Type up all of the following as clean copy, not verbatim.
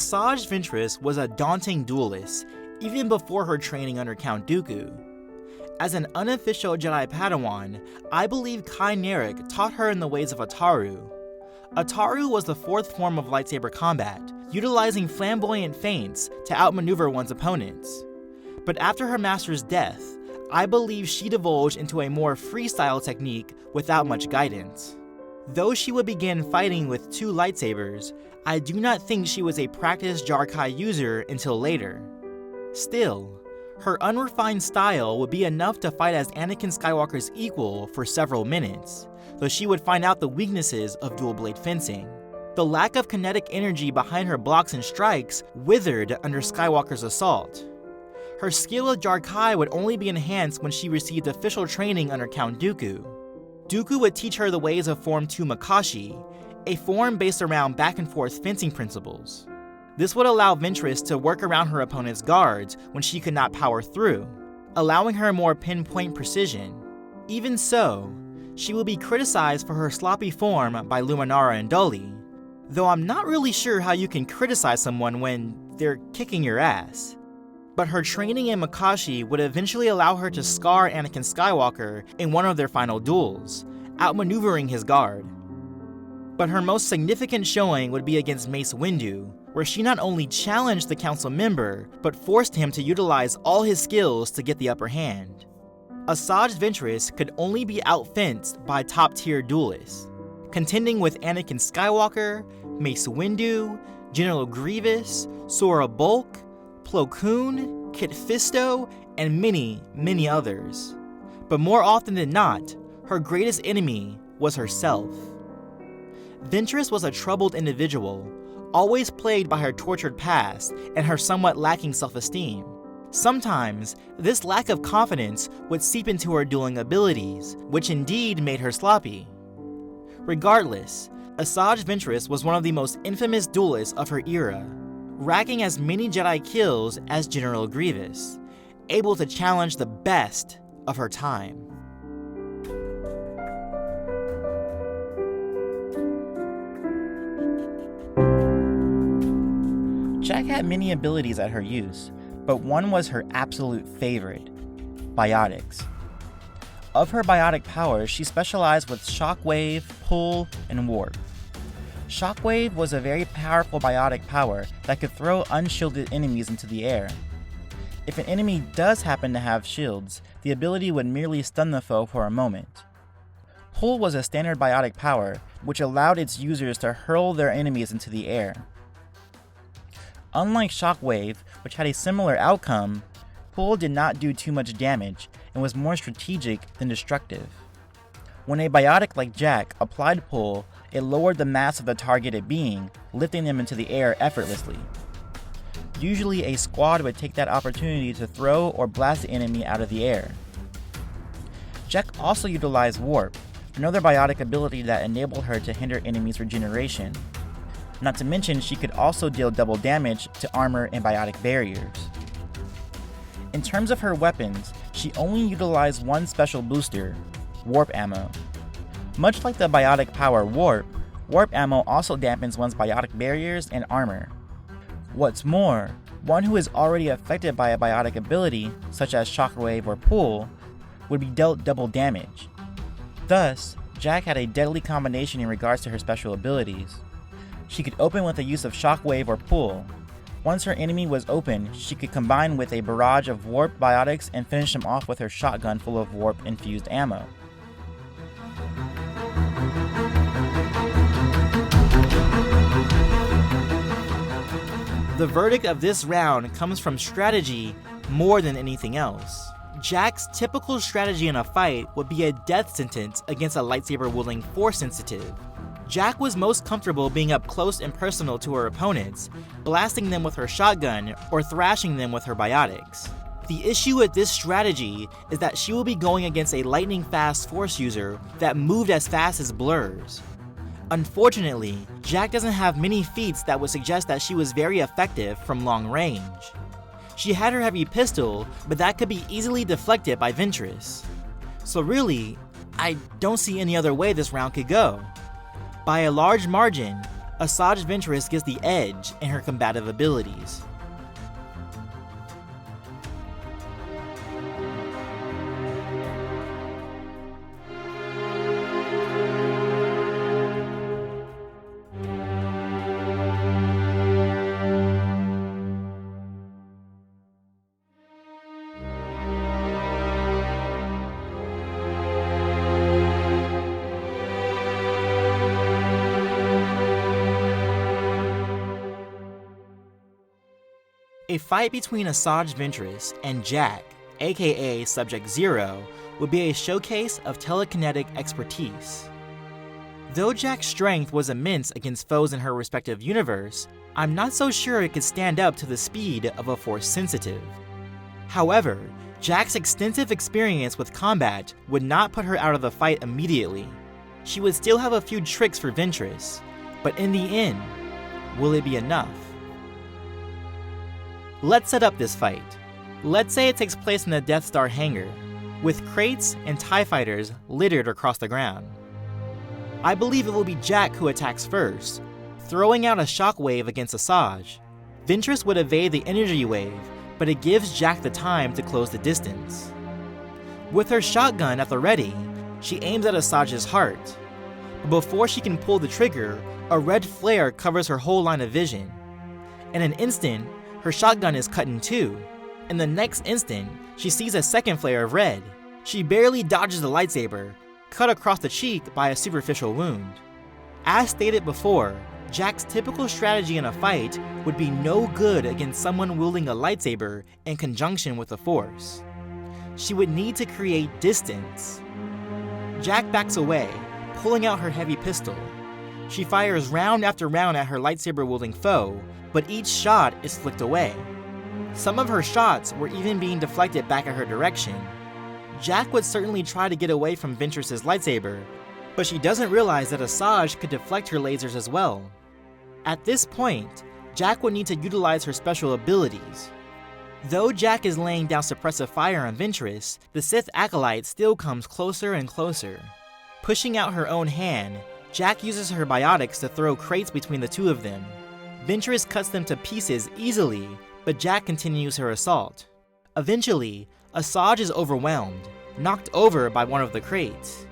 Asajj Ventress was a daunting duelist, even before her training under Count Dooku. As an unofficial Jedi Padawan, I believe Kai Narek taught her in the ways of Ataru. Ataru was the fourth form of lightsaber combat, utilizing flamboyant feints to outmaneuver one's opponents. But after her master's death, I believe she divulged into a more freestyle technique without much guidance. Though she would begin fighting with 2 lightsabers, I do not think she was a practiced Jar-Kai user until later. Still, her unrefined style would be enough to fight as Anakin Skywalker's equal for several minutes, though she would find out the weaknesses of dual blade fencing. The lack of kinetic energy behind her blocks and strikes withered under Skywalker's assault. Her skill with Jar-Kai would only be enhanced when she received official training under Count Dooku. Dooku would teach her the ways of Form 2 Makashi, a form based around back-and-forth fencing principles. This would allow Ventress to work around her opponent's guards when she could not power through, allowing her more pinpoint precision. Even so, she will be criticized for her sloppy form by Luminara and Dully, though I'm not really sure how you can criticize someone when they're kicking your ass. But her training in Makashi would eventually allow her to scar Anakin Skywalker in one of their final duels, outmaneuvering his guard. But her most significant showing would be against Mace Windu, where she not only challenged the council member, but forced him to utilize all his skills to get the upper hand. Asajj Ventress could only be outfenced by top-tier duelists, contending with Anakin Skywalker, Mace Windu, General Grievous, Sora Bulk, Plo Koon, Kit Fisto, and many, many others. But more often than not, her greatest enemy was herself. Ventress was a troubled individual, always plagued by her tortured past and her somewhat lacking self-esteem. Sometimes, this lack of confidence would seep into her dueling abilities, which indeed made her sloppy. Regardless, Asajj Ventress was one of the most infamous duelists of her era, racking as many Jedi kills as General Grievous, able to challenge the best of her time. Jack had many abilities at her use, but one was her absolute favorite, Biotics. Of her biotic powers, she specialized with Shockwave, Pull, and Warp. Shockwave was a very powerful biotic power that could throw unshielded enemies into the air. If an enemy does happen to have shields, the ability would merely stun the foe for a moment. Pull was a standard biotic power, which allowed its users to hurl their enemies into the air. Unlike Shockwave, which had a similar outcome, Pull did not do too much damage and was more strategic than destructive. When a biotic like Jack applied Pull, it lowered the mass of the targeted being, lifting them into the air effortlessly. Usually a squad would take that opportunity to throw or blast the enemy out of the air. Jack also utilized Warp, another biotic ability that enabled her to hinder enemies' regeneration. Not to mention, she could also deal double damage to armor and biotic barriers. In terms of her weapons, she only utilized one special booster, Warp Ammo. Much like the biotic power Warp, Warp Ammo also dampens one's biotic barriers and armor. What's more, one who is already affected by a biotic ability, such as Shockwave or Pull, would be dealt double damage. Thus, Jack had a deadly combination in regards to her special abilities. She could open with the use of Shockwave or Pull. Once her enemy was open, she could combine with a barrage of Warp biotics and finish them off with her shotgun full of Warp-infused ammo. The verdict of this round comes from strategy more than anything else. Jack's typical strategy in a fight would be a death sentence against a lightsaber-wielding Force-sensitive. Jack was most comfortable being up close and personal to her opponents, blasting them with her shotgun or thrashing them with her biotics. The issue with this strategy is that she will be going against a lightning-fast Force user that moved as fast as blurs. Unfortunately, Jack doesn't have many feats that would suggest that she was very effective from long range. She had her heavy pistol, but that could be easily deflected by Ventress. So really, I don't see any other way this round could go. By a large margin, Asajj Ventress gets the edge in her combative abilities. A fight between Asajj Ventress and Jack, aka Subject Zero, would be a showcase of telekinetic expertise. Though Jack's strength was immense against foes in her respective universe, I'm not so sure it could stand up to the speed of a Force sensitive. However, Jack's extensive experience with combat would not put her out of the fight immediately. She would still have a few tricks for Ventress, but in the end, will it be enough? Let's set up this fight. Let's say it takes place in the Death Star hangar, with crates and TIE fighters littered across the ground. I believe it will be Jack who attacks first, throwing out a shockwave against Asajj. Ventress would evade the energy wave, but it gives Jack the time to close the distance. With her shotgun at the ready, she aims at Asajj's heart. But before she can pull the trigger, a red flare covers her whole line of vision. In an instant, her shotgun is cut in two. In the next instant, she sees a second flare of red. She barely dodges the lightsaber, cut across the cheek by a superficial wound. As stated before, Jack's typical strategy in a fight would be no good against someone wielding a lightsaber in conjunction with the Force. She would need to create distance. Jack backs away, pulling out her heavy pistol. She fires round after round at her lightsaber-wielding foe, but each shot is flicked away. Some of her shots were even being deflected back at her direction. Jack would certainly try to get away from Ventress's lightsaber, but she doesn't realize that Asajj could deflect her lasers as well. At this point, Jack would need to utilize her special abilities. Though Jack is laying down suppressive fire on Ventress, the Sith Acolyte still comes closer and closer. Pushing out her own hand, Jack uses her biotics to throw crates between the two of them. Ventress cuts them to pieces easily, but Jack continues her assault. Eventually, Asajj is overwhelmed, knocked over by one of the crates.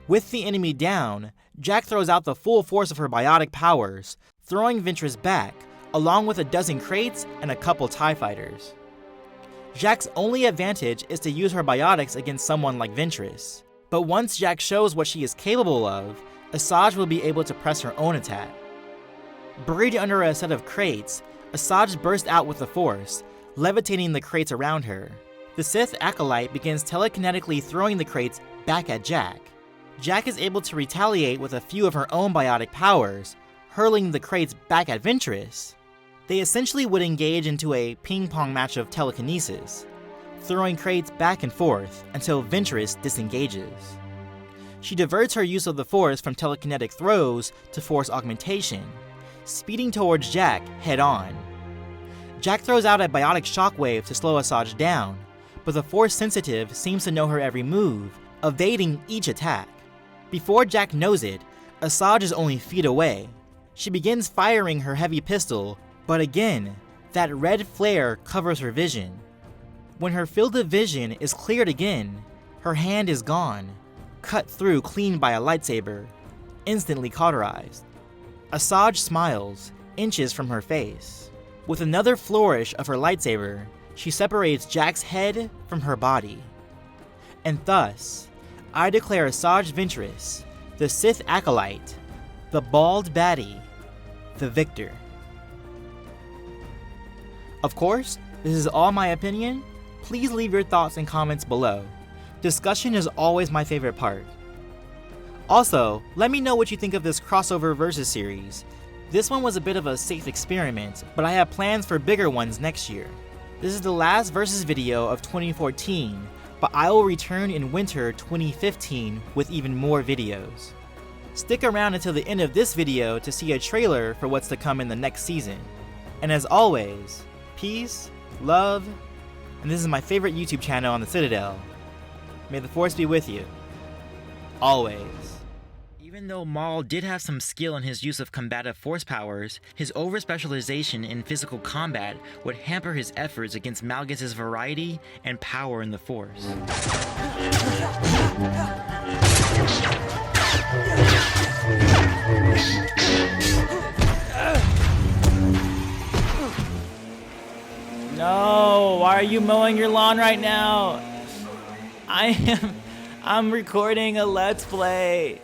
With the enemy down, Jack throws out the full force of her biotic powers, throwing Ventress back, along with a dozen crates and a couple TIE fighters. Jack's only advantage is to use her biotics against someone like Ventress, but once Jack shows what she is capable of, Asajj will be able to press her own attack. Buried under a set of crates, Asajj bursts out with the Force, levitating the crates around her. The Sith Acolyte begins telekinetically throwing the crates back at Jack. Jack is able to retaliate with a few of her own biotic powers, hurling the crates back at Ventress. They essentially would engage into a ping-pong match of telekinesis, throwing crates back and forth until Ventress disengages. She diverts her use of the Force from telekinetic throws to Force augmentation, speeding towards Jack head-on. Jack throws out a biotic shockwave to slow Asajj down, but the Force sensitive seems to know her every move, evading each attack. Before Jack knows it, Asajj is only feet away. She begins firing her heavy pistol, but again, that red flare covers her vision. When her field of vision is cleared again, her hand is gone, cut through clean by a lightsaber, instantly cauterized. Asajj smiles, inches from her face. With another flourish of her lightsaber, she separates Jack's head from her body. And thus, I declare Asajj Ventress, the Sith Acolyte, the Bald Baddie, the victor. Of course, this is all my opinion. Please leave your thoughts and comments below. Discussion is always my favorite part. Also, let me know what you think of this crossover versus series. This one was a bit of a safe experiment, but I have plans for bigger ones next year. This is the last versus video of 2014, but I will return in winter 2015 with even more videos. Stick around until the end of this video to see a trailer for what's to come in the next season. And as always, peace, love, and this is my favorite YouTube channel on the Citadel. May the Force be with you. Always. Even Even though Maul did have some skill in his use of combative force powers, his over-specialization in physical combat would hamper his efforts against Malgus' variety and power in the Force. No, why are you mowing your lawn right now? I'm recording a Let's Play.